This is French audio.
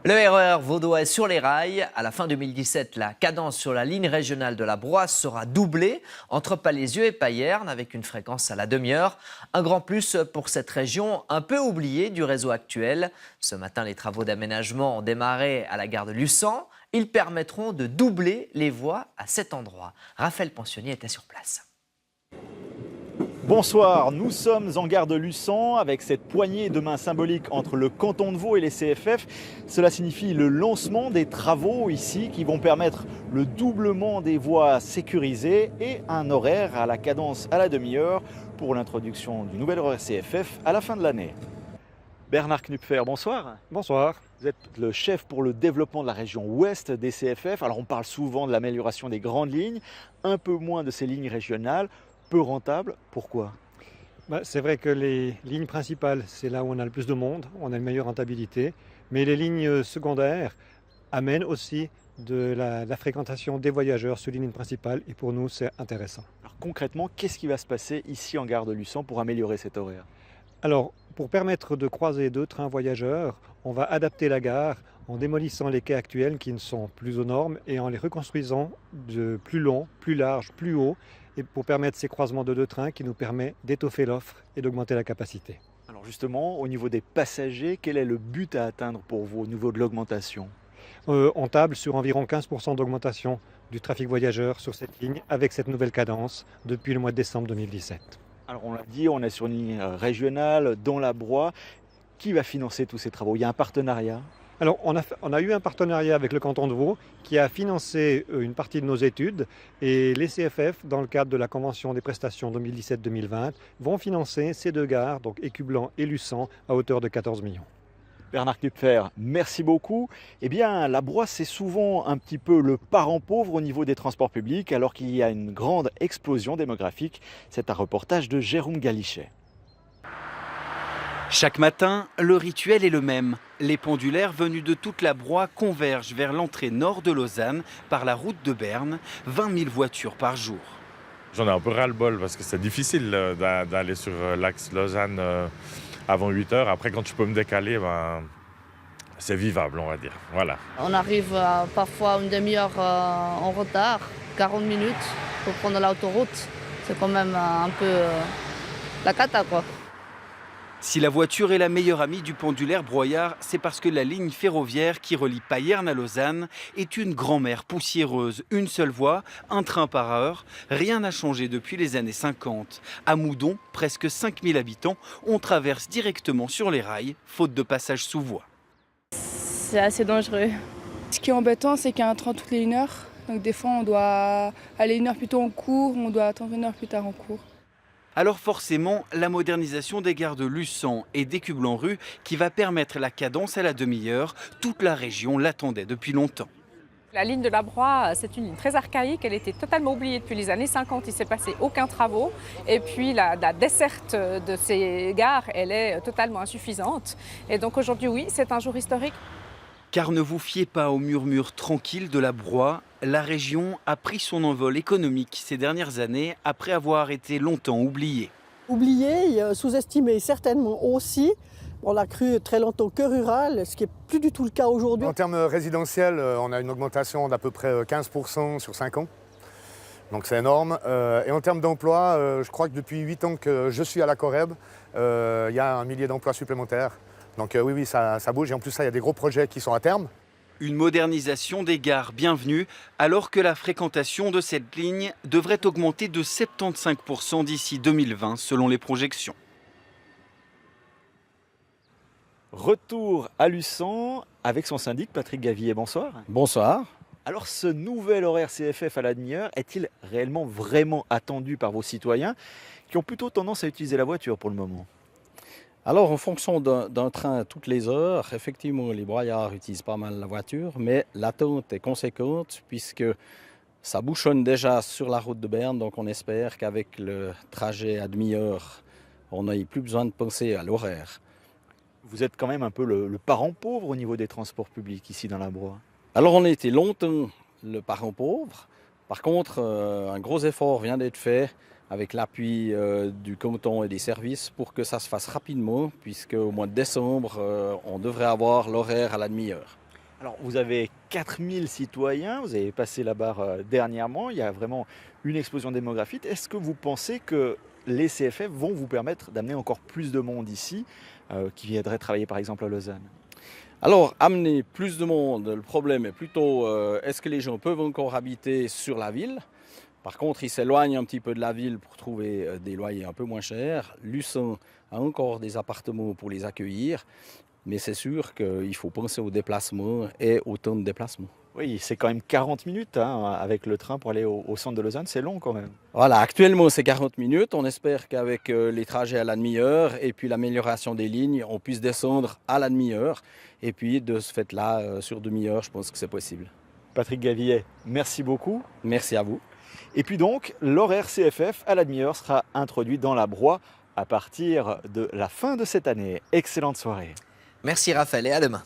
Le RER vaudois est sur les rails. À la fin 2017, la cadence sur la ligne régionale de la Broye sera doublée entre Palaisieux et Payerne avec une fréquence à la demi-heure. Un grand plus pour cette région un peu oubliée du réseau actuel. Ce matin, les travaux d'aménagement ont démarré à la gare de Luçan. Ils permettront de doubler les voies à cet endroit. Raphaël Pensionnier était sur place. Bonsoir, nous sommes en gare de Luçan avec cette poignée de main symbolique entre le canton de Vaud et les CFF. Cela signifie le lancement des travaux ici qui vont permettre le doublement des voies sécurisées et un horaire à la cadence à la demi-heure pour l'introduction du nouvel horaire CFF à la fin de l'année. Bernard Knupfer, bonsoir. Bonsoir. Vous êtes le chef pour le développement de la région ouest des CFF. Alors on parle souvent de l'amélioration des grandes lignes, un peu moins de ces lignes régionales. Peu rentable, pourquoi? C'est vrai que les lignes principales, c'est là où on a le plus de monde, on a une meilleure rentabilité, mais les lignes secondaires amènent aussi de la fréquentation des voyageurs sur les lignes principales et pour nous c'est intéressant. Alors concrètement, qu'est-ce qui va se passer ici en gare de Luçan pour améliorer cet horaire? Alors, pour permettre de croiser deux trains voyageurs, on va adapter la gare en démolissant les quais actuels qui ne sont plus aux normes et en les reconstruisant de plus long, plus large, plus haut, et pour permettre ces croisements de deux trains qui nous permet d'étoffer l'offre et d'augmenter la capacité. Alors justement, au niveau des passagers, quel est le but à atteindre pour vous au niveau de l'augmentation? On table sur environ 15% d'augmentation du trafic voyageur sur cette ligne avec cette nouvelle cadence depuis le mois de décembre 2017. Alors on l'a dit, on est sur une ligne régionale dans la Broye. Qui va financer tous ces travaux? Il y a un partenariat? Alors, on a eu un partenariat avec le canton de Vaud qui a financé une partie de nos études et les CFF, dans le cadre de la Convention des prestations 2017-2020, vont financer ces deux gares, donc Écublanc et Luçan, à hauteur de 14 millions. Bernard Knupfer, merci beaucoup. Eh bien, la Broye, c'est souvent un petit peu le parent pauvre au niveau des transports publics, alors qu'il y a une grande explosion démographique. C'est un reportage de Jérôme Galichet. Chaque matin, le rituel est le même. Les pendulaires venus de toute la Broye convergent vers l'entrée nord de Lausanne par la route de Berne, 20 000 voitures par jour. J'en ai un peu ras-le-bol parce que c'est difficile d'aller sur l'axe Lausanne avant 8 heures. Après, quand je peux me décaler, c'est vivable, on va dire. Voilà. On arrive parfois une demi-heure en retard, 40 minutes pour prendre l'autoroute. C'est quand même un peu la cata, quoi. Si la voiture est la meilleure amie du pendulaire broyard, c'est parce que la ligne ferroviaire qui relie Payerne à Lausanne est une grand-mère poussiéreuse. Une seule voie, un train par heure. Rien n'a changé depuis les années 50. À Moudon, presque 5000 habitants, on traverse directement sur les rails, faute de passage sous voie. C'est assez dangereux. Ce qui est embêtant, c'est qu'il y a un train toutes les 1 heure. Donc des fois, on doit aller 1 heure plus tôt en cours, on doit attendre 1 heure plus tard en cours. Alors forcément, la modernisation des gares de Luçan et d'Écublanc-Rue qui va permettre la cadence à la demi-heure, toute la région l'attendait depuis longtemps. La ligne de la Broye, c'est une ligne très archaïque, elle était totalement oubliée depuis les années 50, il ne s'est passé aucun travaux. Et puis la desserte de ces gares, elle est totalement insuffisante. Et donc aujourd'hui, oui, c'est un jour historique. Car ne vous fiez pas aux murmures tranquilles de la Broye, la région a pris son envol économique ces dernières années après avoir été longtemps oubliée. Oubliée, sous-estimée certainement aussi. On l'a cru très longtemps que rural, ce qui n'est plus du tout le cas aujourd'hui. En termes résidentiels, on a une augmentation d'à peu près 15% sur 5 ans. Donc c'est énorme. Et en termes d'emploi, je crois que depuis 8 ans que je suis à la Corrèbe, il y a 1 millier d'emplois supplémentaires. Donc oui, ça bouge. Et en plus, ça, il y a des gros projets qui sont à terme. Une modernisation des gares bienvenue, alors que la fréquentation de cette ligne devrait augmenter de 75% d'ici 2020, selon les projections. Retour à Luçan avec son syndic Patrick Gavillet. Bonsoir. Bonsoir. Alors ce nouvel horaire CFF à la demi-heure est-il réellement vraiment attendu par vos citoyens qui ont plutôt tendance à utiliser la voiture pour le moment? Alors, en fonction d'un train toutes les heures, effectivement, les broyards utilisent pas mal la voiture, mais l'attente est conséquente puisque ça bouchonne déjà sur la route de Berne. Donc, on espère qu'avec le trajet à demi-heure, on n'ait plus besoin de penser à l'horaire. Vous êtes quand même un peu le parent pauvre au niveau des transports publics ici dans la Broye. Alors, on a été longtemps le parent pauvre. Par contre, un gros effort vient d'être fait avec l'appui du canton et des services pour que ça se fasse rapidement, puisque au mois de décembre, on devrait avoir l'horaire à la demi-heure. Alors, vous avez 4000 citoyens, vous avez passé la barre dernièrement, il y a vraiment une explosion démographique. Est-ce que vous pensez que les CFF vont vous permettre d'amener encore plus de monde ici, qui viendrait travailler par exemple à Lausanne? Alors, amener plus de monde, le problème est plutôt est-ce que les gens peuvent encore habiter sur la ville? Par contre, ils s'éloignent un petit peu de la ville pour trouver des loyers un peu moins chers. Lucin a encore des appartements pour les accueillir, mais c'est sûr qu'il faut penser au déplacement et au temps de déplacement. Oui, c'est quand même 40 minutes avec le train pour aller au centre de Lausanne, c'est long quand même. Voilà, actuellement c'est 40 minutes. On espère qu'avec les trajets à la demi-heure et puis l'amélioration des lignes, on puisse descendre à la demi-heure. Et puis de ce fait-là, sur demi-heure, je pense que c'est possible. Patrick Gavillet, merci beaucoup. Merci à vous. Et puis donc, l'horaire CFF à la demi-heure sera introduit dans la Broye à partir de la fin de cette année. Excellente soirée. Merci Raphaël et à demain.